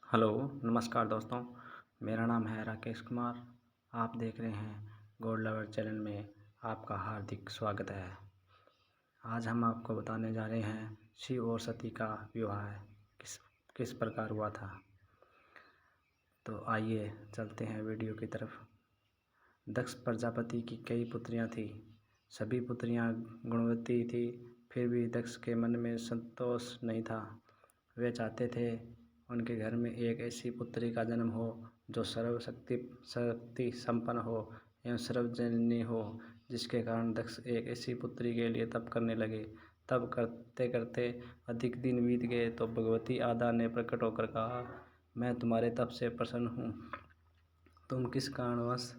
Hello, नमस्कार दोस्तों। मेरा नाम है राकेश कुमार। आप देख रहे हैं गॉड लवर चैनल में आपका हार्दिक स्वागत है। आज हम आपको बताने जा रहे हैं शिव और सती का विवाह किस किस प्रकार हुआ था। तो आइए चलते हैं वीडियो की तरफ। दक्ष प्रजापति की कई पुत्रियां थीं। सभी पुत्रियां गुणवती थी, फिर भी दक्ष के मन में संतोष नहीं था। वे चाहते थे उनके घर में एक ऐसी पुत्री का जन्म हो जो शक्ति संपन्न हो एवं सर्वजननी हो, जिसके कारण दक्ष एक ऐसी पुत्री के लिए तप करने लगे। तब करते करते अधिक दिन बीत गए तो भगवती आदा ने प्रकट होकर कहा, मैं तुम्हारे तप से प्रसन्न हूँ। तुम किस कारणवश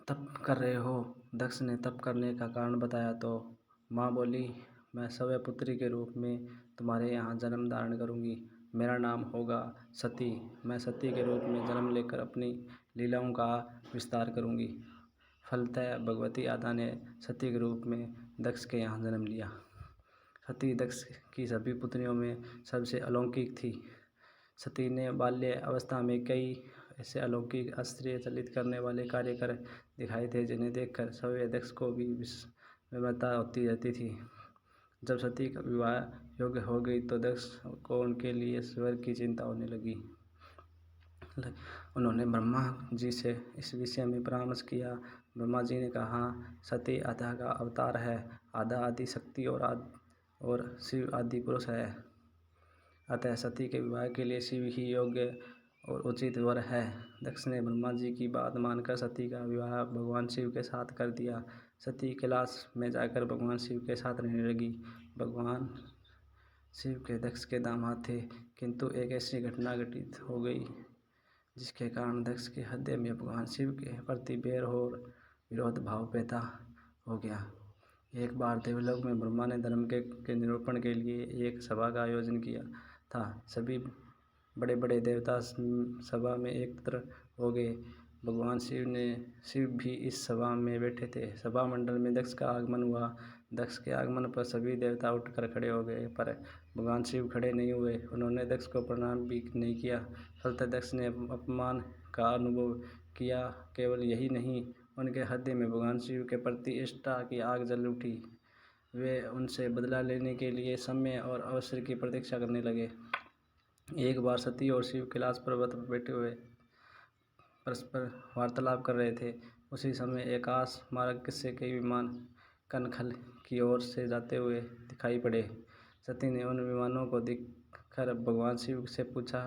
तप कर रहे हो? दक्ष ने तप करने का कारण बताया तो माँ बोली, मैं सवय पुत्री के रूप में तुम्हारे यहाँ जन्म धारण करूँगी। मेरा नाम होगा सती। मैं सती के रूप में जन्म लेकर अपनी लीलाओं का विस्तार करूँगी। फलतः भगवती आदा ने सती के रूप में दक्ष के यहाँ जन्म लिया। सती दक्ष की सभी पुत्रियों में सबसे अलौकिक थी। सती ने बाल्य अवस्था में कई ऐसे अलौकिक आश्चर्य चलित करने वाले कार्य कर दिखाए थे, जिन्हें देखकर सवय दक्ष को भी विस्मयता होती रहती थी। जब सती का विवाह योग्य हो गई तो दक्ष को उनके लिए स्वर की चिंता होने लगी। उन्होंने ब्रह्मा जी से इस विषय में परामर्श किया। ब्रह्मा जी ने कहा, सती आदा का अवतार है। आदा आदि शक्ति और शिव आदि पुरुष है। अतः सती के विवाह के लिए शिव ही योग्य और उचित वर है। दक्ष ने ब्रह्मा जी की बात मानकर सती का विवाह भगवान शिव के साथ कर दिया। सती कैलाश में जाकर भगवान शिव के साथ रहने लगी। भगवान शिव के दक्ष के दामाद थे, किंतु एक ऐसी घटना घटित हो गई जिसके कारण दक्ष के हृदय में भगवान शिव के प्रति बैर और विरोध भाव पैदा हो गया। एक बार देवलोक में ब्रह्मा ने धर्म के निरूपण के लिए एक सभा का आयोजन किया था। सभी बड़े बड़े देवता सभा में एकत्र हो गए। भगवान शिव भी इस सभा में बैठे थे। सभा मंडल में दक्ष का आगमन हुआ। दक्ष के आगमन पर सभी देवता उठकर खड़े हो गए, पर भगवान शिव खड़े नहीं हुए। उन्होंने दक्ष को प्रणाम भी नहीं किया। फलतः दक्ष ने अपमान का अनुभव किया। केवल यही नहीं, उनके हृदय में भगवान शिव के प्रति इष्टा की आग जल उठी। वे उनसे बदला लेने के लिए समय और अवसर की प्रतीक्षा करने लगे। एक बार सती और शिव कैलाश पर्वत पर बैठे हुए परस्पर वार्तालाप कर रहे थे। उसी समय आकाश मार्ग से कई विमान कनखल की ओर से जाते हुए दिखाई पड़े। सती ने उन विमानों को देखकर भगवान शिव से पूछा,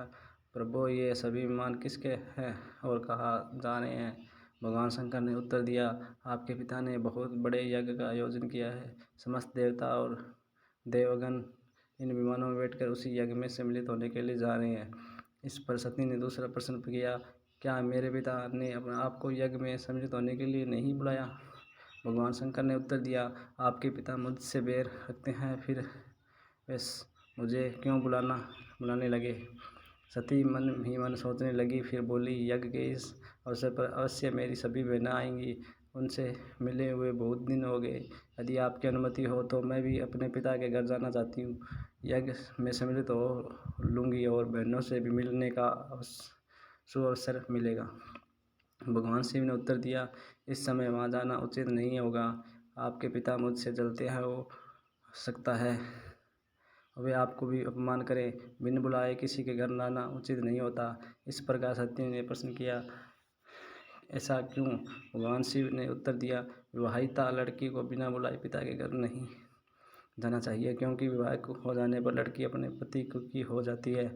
प्रभु, ये सभी विमान किसके हैं और कहाँ जा रहे हैं? भगवान शंकर ने उत्तर दिया, आपके पिता ने बहुत बड़े यज्ञ का आयोजन किया है। समस्त देवता और देवगण इन विमानों में बैठकर उसी यज्ञ में सम्मिलित होने के लिए जा रहे हैं। इस पर सती ने दूसरा प्रश्न किया, क्या मेरे पिता ने आपको यज्ञ में सम्मिलित होने के लिए नहीं बुलाया? भगवान शंकर ने उत्तर दिया, आपके पिता मुझसे बैर रखते हैं, फिर वे मुझे क्यों बुलाने लगे? सती मन ही मन सोचने लगी, फिर बोली, यज्ञ के इस अवसर पर अवश्य मेरी सभी बहनें आएंगी। उनसे मिले हुए बहुत दिन हो गए। यदि आपकी अनुमति हो तो मैं भी अपने पिता के घर जाना चाहती हूँ। यज्ञ में सम्मिलित हो लूँगी और बहनों से भी मिलने का सुअवसर मिलेगा। भगवान शिव ने उत्तर दिया, इस समय वहाँ जाना उचित नहीं होगा। आपके पिता मुझसे जलते हैं, हो सकता है वे आपको भी अपमान करें। बिन बुलाए किसी के घर जाना उचित नहीं होता। इस प्रकार सती ने प्रश्न किया, ऐसा क्यों? भगवान शिव ने उत्तर दिया, विवाहिता लड़की को बिना बुलाए पिता के घर नहीं जाना चाहिए, क्योंकि विवाह हो जाने पर लड़की अपने पति की हो जाती है।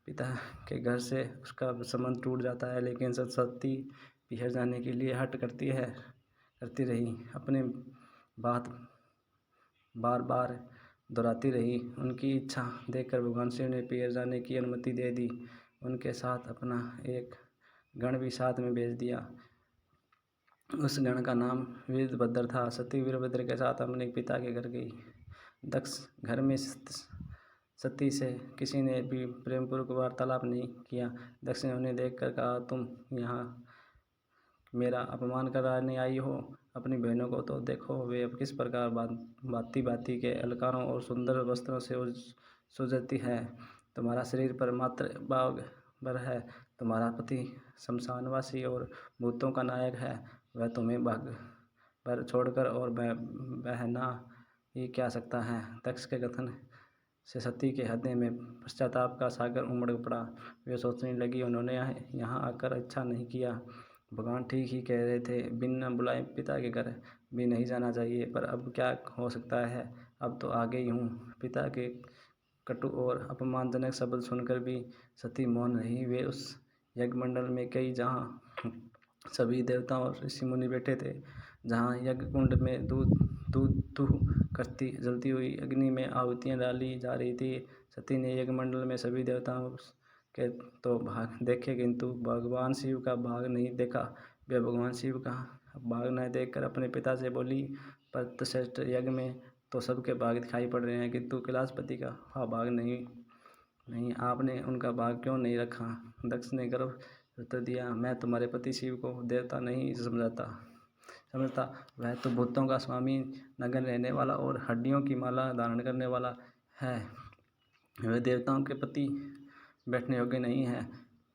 पिता के घर से उसका संबंध टूट जाता है। लेकिन सती पिहर जाने के लिए हट करती रही। अपनी बात बार बार दोहराती रही। उनकी इच्छा देखकर भगवान शिव ने पिहर जाने की अनुमति दे दी। उनके साथ अपना एक गण भी साथ में भेज दिया। उस गण का नाम वीरभद्र था। सती वीरभद्र के साथ अपने पिता के घर गई। दक्ष घर में सती से किसी ने भी प्रेमपूर्वक वार्तालाप नहीं किया। दक्ष ने उन्हें देखकर कहा, तुम यहाँ मेरा अपमान कराने आई हो? अपनी बहनों को तो देखो, वे अब किस प्रकार भांति भांति के अलंकारों और सुंदर वस्त्रों से सुसज्जित है। तुम्हारा शरीर पर मात्र बर है। तुम्हारा पति शमशानवासी और भूतों का नायक है। वह तुम्हें भाग पर छोड़कर और बहना ही क्या सकता है। दक्ष के कथन से सती के हृदय में पश्चाताप का सागर उमड़ पड़ा। वे सोचने लगी, उन्होंने यहाँ आकर अच्छा नहीं किया। भगवान ठीक ही कह रहे थे, बिना बुलाए पिता के घर भी नहीं जाना चाहिए। पर अब क्या हो सकता है, अब तो आ गई हूँ। पिता के कटु और अपमानजनक शब्द सुनकर भी सती मौन रही। वे उस यज्ञ मंडल में गई जहाँ सभी देवता और ऋषि मुनि बैठे थे, जहाँ यज्ञ कुंड में दूध दूध दूह करती जलती हुई अग्नि में आहुतियाँ डाली जा रही थी। सती ने यज्ञ मंडल में सभी देवताओं के तो भाग देखे, किंतु भगवान शिव का भाग नहीं देखा। वे भगवान शिव का भाग न देखकर अपने पिता से बोली, पतश्रेष्ठ यज्ञ में तो सबके भाग दिखाई पड़ रहे हैं, किंतु कैलाशपति का भाग नहीं आपने उनका भाग क्यों नहीं रखा। दक्ष ने गर्व उत्तर दिया, मैं तुम्हारे पति शिव को देवता नहीं समझता। वह तो भूतों का स्वामी, नगन रहने वाला और हड्डियों की माला धारण करने वाला है। वह देवताओं के पति बैठने योग्य नहीं है।